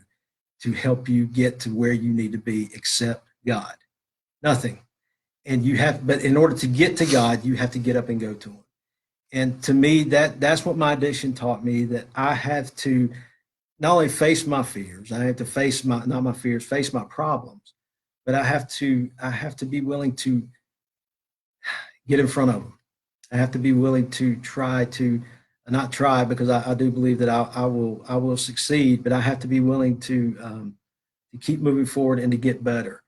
to help you get to where you need to be except God. Nothing. And you have, but in order to get to God, you have to get up and go to him. And to me, that's what my addiction taught me, that I have to not only face my fears, I have to face my, not my fears, face my problems, but I have to be willing to get in front of them. I have to be willing to try to, not try, because I do believe that I will succeed, but I have to be willing to keep moving forward and to get better.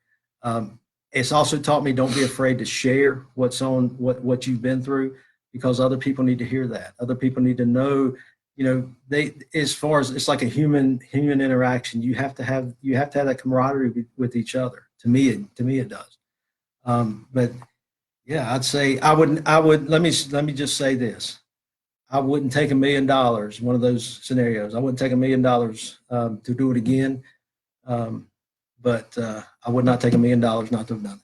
It's also taught me, don't be afraid to share what's on, what you've been through, because other people need to hear that. Other people need to know, you know, they, as far as it's like a human interaction, you have to have that camaraderie with each other. To me it does. But yeah, I'd say I would, let me just say this. I wouldn't take $1 million, one of those scenarios. I wouldn't take $1 million to do it again. But I would not take $1 million not to have done it,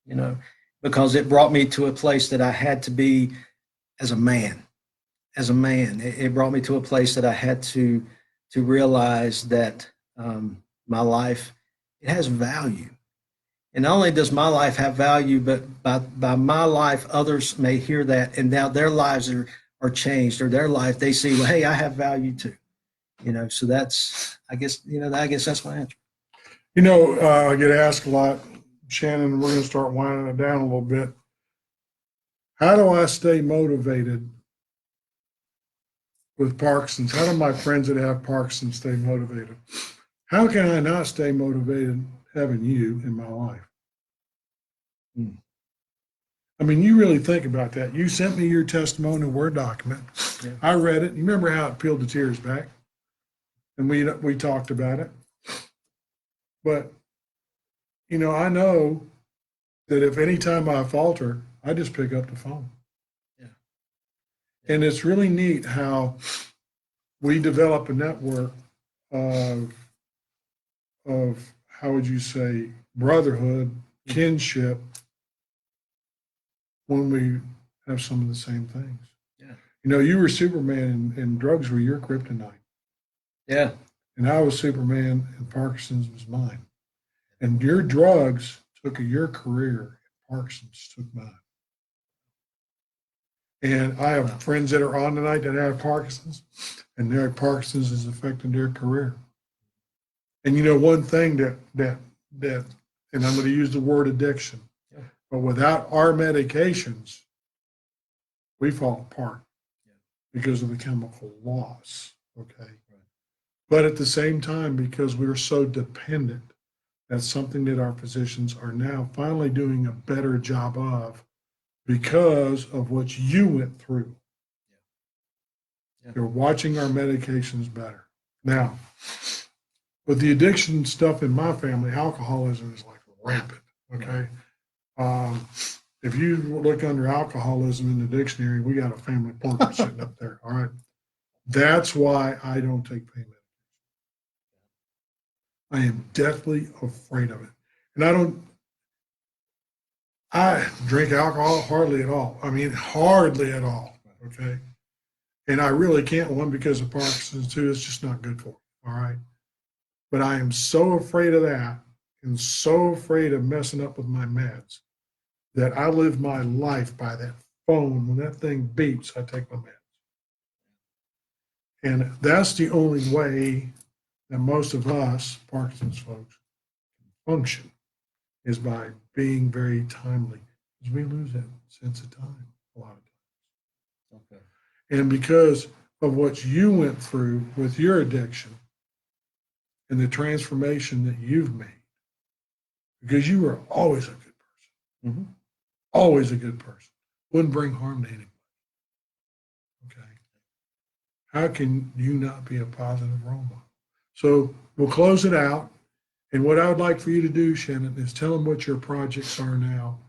you know, because it brought me to a place that I had to be as a man. It brought me to a place that I had to realize that my life, it has value. And not only does my life have value, but by my life, others may hear that, and now their lives are changed, or their life, they see, well, hey, I have value too. You know, so that's, I guess that's my answer. You know, I get asked a lot, Shannon, we're going to start winding it down a little bit. How do I stay motivated with Parkinson's? How do my friends that have Parkinson's stay motivated? How can I not stay motivated having you in my life? I mean, you really think about that. You sent me your testimonial Word document. Yeah. I read it. You remember how it peeled the tears back? And we talked about it. But, you know, I know that if any time I falter, I just pick up the phone. Yeah. And it's really neat how we develop a network of how would you say, brotherhood, kinship, when we have some of the same things. Yeah. You know, you were Superman and drugs were your kryptonite. Yeah. And I was Superman and Parkinson's was mine. And your drugs took your career, and Parkinson's took mine. And I have friends that are on tonight that have Parkinson's, and their Parkinson's is affecting their career. And you know, one thing that and I'm going to use the word addiction, but without our medications, we fall apart because of the chemical loss. Okay. But at the same time, because we're so dependent, that's something that our physicians are now finally doing a better job of because of what you went through. They're watching our medications better. Now, with the addiction stuff in my family, alcoholism is like rampant, okay? If you look under alcoholism in the dictionary, we got a family portrait sitting up there, all right? That's why I don't take pain medication. I am deathly afraid of it. And I drink alcohol hardly at all. I mean, hardly at all, okay? And I really can't, one, because of Parkinson's, two, it's just not good for me, all right? But I am so afraid of that and so afraid of messing up with my meds that I live my life by that phone. When that thing beeps, I take my meds. And that's the only way that most of us Parkinson's folks function, is by being very timely, because we lose that sense of time a lot of times. Okay. And because of what you went through with your addiction and the transformation that you've made, because you were always a good person, always a good person, wouldn't bring harm to anybody. Okay. How can you not be a positive role model? So we'll close it out. And what I would like for you to do, Shannon, is tell them what your projects are now.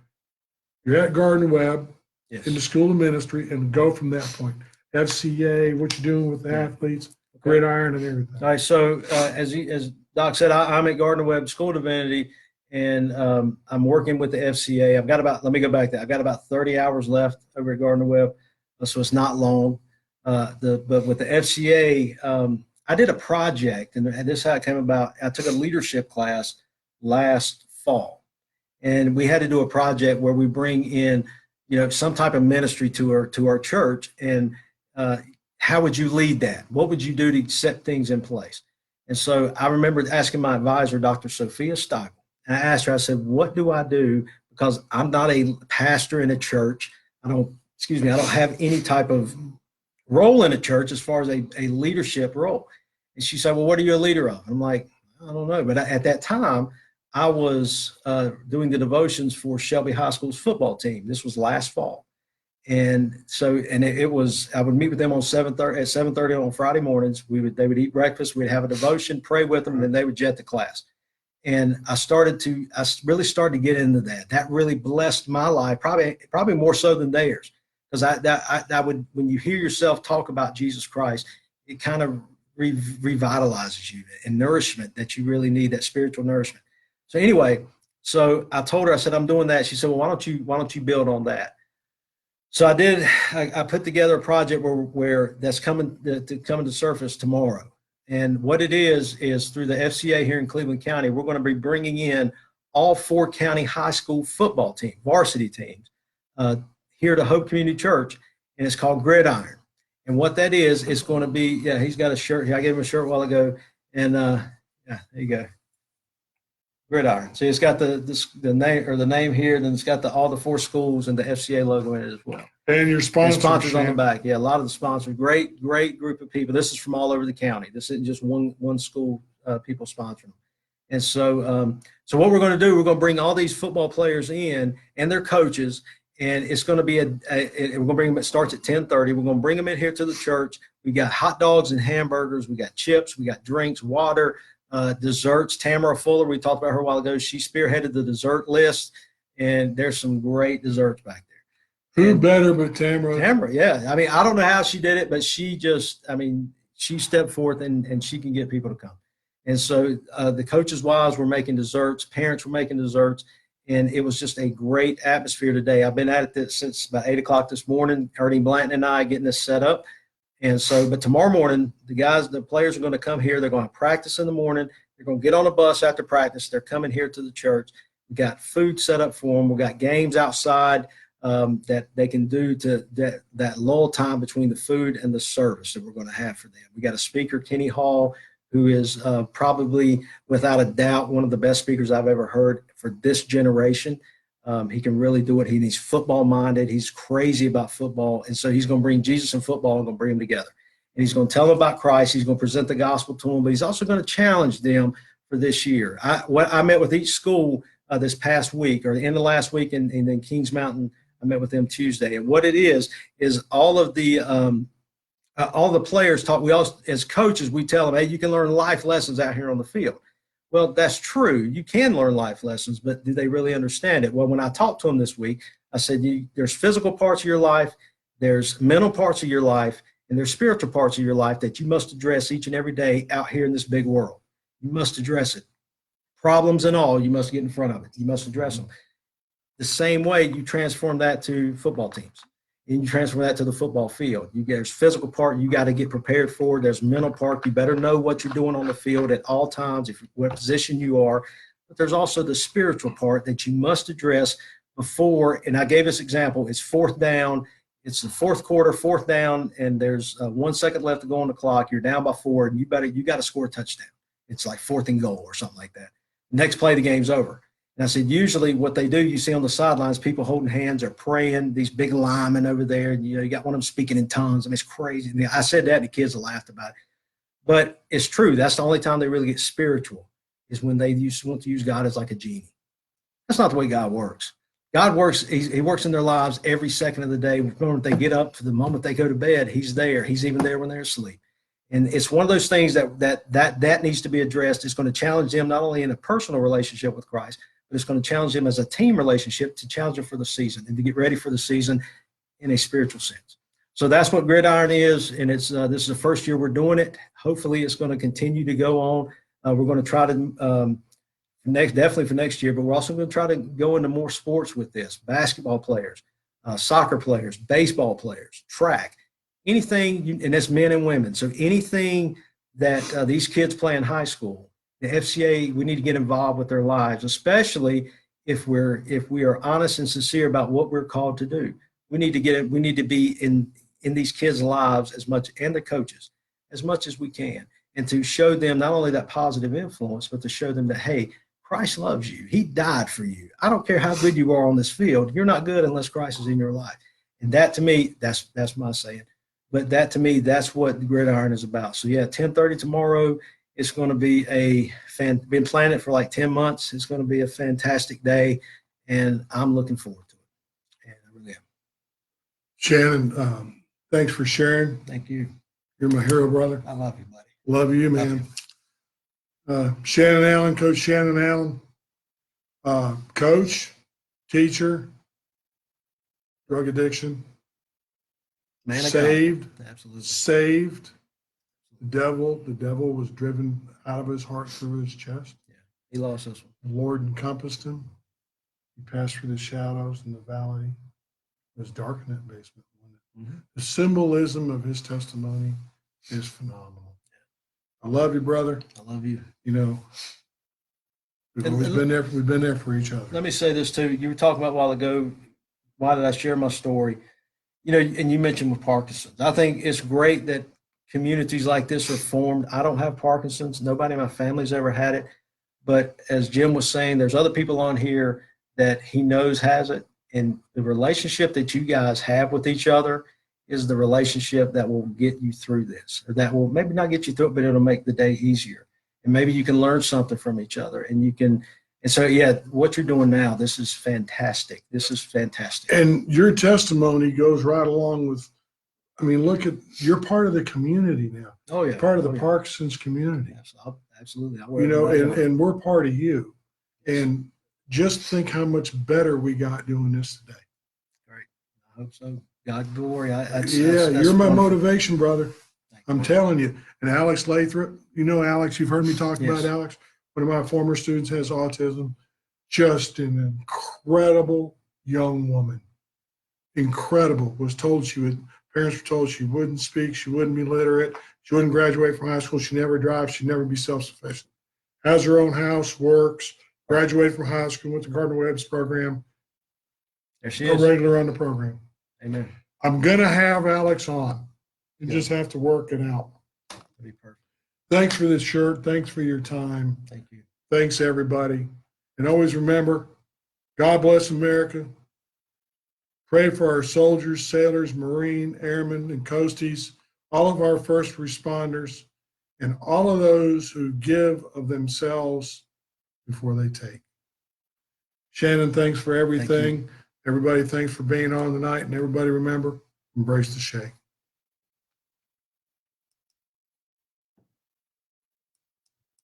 You're at Gardner Webb, in the School of Ministry, and go from that point. FCA, what you're doing with the athletes, gridiron, and everything. All right. So as Doc said, I'm at Gardner Webb School of Divinity, and I'm working with the FCA. I've got about 30 hours left over at Gardner Webb, so it's not long. But with the FCA, I did a project, and this is how it came about. I took a leadership class last fall, and we had to do a project where we bring in, some type of ministry to our church, and how would you lead that? What would you do to set things in place? And so I remember asking my advisor, Dr. Sophia Steigel, and I asked her, I said, what do I do? Because I'm not a pastor in a church. I don't have any type of role in a church as far as a leadership role. And she said, well, what are you a leader of? I'm like, I don't know. But at that time, I was doing the devotions for Shelby High School's football team. This was last fall. And so, it was, I would meet with them at 7:30 on Friday mornings. They would eat breakfast. We'd have a devotion, pray with them, and then they would jet to class. And I really started to get into that. That really blessed my life, probably more so than theirs. Because I would, when you hear yourself talk about Jesus Christ, it kind of revitalizes you, and nourishment that you really need, that spiritual nourishment. So anyway, so I told her, I said, I'm doing that. She said, well, why don't you build on that? So I did. I put together a project where that's coming to surface tomorrow. And what it is through the FCA here in Cleveland County, we're going to be bringing in all 4 county high school football teams, varsity teams, here to Hope Community Church, and it's called Gridiron. And what that is, it's going to be, he's got a shirt here. I gave him a shirt a while ago, and there you go. Gridiron. So it's got the name here, then it's got all the 4 schools and the FCA logo in it as well. And your sponsors on the back. Yeah, a lot of the sponsors. Great group of people. This is from all over the county. This isn't just one school people sponsoring them. And so so what we're going to do, we're going to bring all these football players in and their coaches, and it's going to be we're going to bring them. It starts at 10:30. We're going to bring them in here to the church. We got hot dogs and hamburgers. We got chips. We got drinks, water, desserts. Tamara Fuller, we talked about her a while ago. She spearheaded the dessert list, and there's some great desserts back there. Who better but Tamara? Tamara, yeah. I mean, I don't know how she did it, but she stepped forth, and she can get people to come. And so the coaches' wives were making desserts, parents were making desserts, and it was just a great atmosphere today. I've been at it since about 8 o'clock this morning, Ernie Blanton and I getting this set up. And so, but tomorrow morning, the players are going to come here. They're going to practice in the morning. They're going to get on a bus after practice. They're coming here to the church. We got food set up for them. We got games outside that they can do to that lull time between the food and the service that we're going to have for them. We got a speaker, Kenny Hall, who is probably, without a doubt, one of the best speakers I've ever heard for this generation. He can really do it. He's football minded. He's crazy about football. And so he's going to bring Jesus and football and going to bring them together. And he's going to tell them about Christ. He's going to present the gospel to them, but he's also going to challenge them for this year. I met with each school this past week, or the end of last week, and then Kings Mountain, I met with them Tuesday. And what it is all of the players talk. We all, as coaches, we tell them, hey, you can learn life lessons out here on the field. Well, that's true. You can learn life lessons, but do they really understand it? Well, when I talked to them this week, I said, there's physical parts of your life, there's mental parts of your life, and there's spiritual parts of your life that you must address each and every day out here in this big world. You must address it. Problems and all, you must get in front of it. You must address them. The same way you transform that to football teams. And you transfer that to the football field. There's physical part you got to get prepared for. There's mental part. You better know what you're doing on the field at all times, what position you are. But there's also the spiritual part that you must address before. And I gave this example. It's 4th down. It's the 4th quarter, 4th down, and there's 1 second left to go on the clock. You're down by 4, and you got to score a touchdown. It's like 4th and goal or something like that. Next play, the game's over. And I said, usually what they do, you see on the sidelines, people holding hands or praying, these big linemen over there. And, you got one of them speaking in tongues. I mean, it's crazy. And I said that, and the kids laughed about it. But it's true. That's the only time they really get spiritual, is when they want to use God as like a genie. That's not the way God works. God works, he works in their lives every second of the day. From the moment they get up to the moment they go to bed, he's there. He's even there when they're asleep. And it's one of those things that needs to be addressed. It's going to challenge them not only in a personal relationship with Christ, but it's going to challenge them as a team relationship, to challenge them for the season and to get ready for the season in a spiritual sense. So that's what Gridiron is, and it's this is the first year we're doing it. Hopefully, it's going to continue to go on. We're going to try to definitely for next year, but we're also going to try to go into more sports with this: basketball players, soccer players, baseball players, track, anything, and that's men and women. So anything that these kids play in high school, the FCA, we need to get involved with their lives, especially if we are honest and sincere about what we're called to do. We need to be in these kids' lives as much, and the coaches, as much as we can, and to show them not only that positive influence, but to show them that, hey, Christ loves you. He died for you. I don't care how good you are on this field. You're not good unless Christ is in your life. And that to me, that's my saying. But that to me, that's what the Gridiron is about. So yeah, 10:30 tomorrow. It's going to be been planning for like 10 months. It's going to be a fantastic day, and I'm looking forward to it. And I really am. Shannon, thanks for sharing. Thank you. You're my hero, brother. I love you, buddy. Love you, man. Shannon Allen, Coach Shannon Allen, coach, teacher, drug addiction, Man of saved, God. Absolutely. saved. The devil was driven out of his heart through his chest. Yeah. He lost this one. The Lord encompassed him. He passed through the shadows and the valley. It was dark in that basement. Mm-hmm. The symbolism of his testimony is phenomenal. I love you, brother. I love you. You know, we've always been there. We've been there for each other. Let me say this too. You were talking about a while ago, why did I share my story? You know, and you mentioned with Parkinson's. I think it's great that communities like this are formed. I don't have Parkinson's. Nobody in my family's ever had it. But as Jim was saying, there's other people on here that he knows has it. And the relationship that you guys have with each other is the relationship that will get you through this, or that will maybe not get you through it, but it'll make the day easier. And maybe you can learn something from each other, and you can. And so, yeah, what you're doing now, this is fantastic. This is fantastic. And your testimony goes right along with, I mean, look at, you're part of the community now. Oh yeah, Part of the yeah. Parkinson's community. Yes, absolutely. You know, and we're part of you. And just think how much better we got doing this today. Great. I hope so. God glory. You're my wonderful. motivation, brother. Thank you. I'm telling you. And Alex Lathrop, you know Alex, you've heard me talk Yes. about Alex. One of my former students has autism. Just an incredible young woman. Incredible. Was told parents were told she wouldn't speak, she wouldn't be literate, she wouldn't graduate from high school, she'd never drive, she'd never be self-sufficient. Has her own house, works, graduated from high school, went to Gardner Webb's program. There she Go is. regular on the program. Amen. I'm going to have Alex on. You just have to work it out. That'd be perfect. Thanks for this shirt. Thanks for your time. Thank you. Thanks, everybody. And always remember, God bless America. Pray for our soldiers, sailors, Marine, airmen, and coasties, all of our first responders, and all of those who give of themselves before they take. Shannon, thanks for everything. Everybody, thanks for being on tonight. And everybody remember, embrace the shake.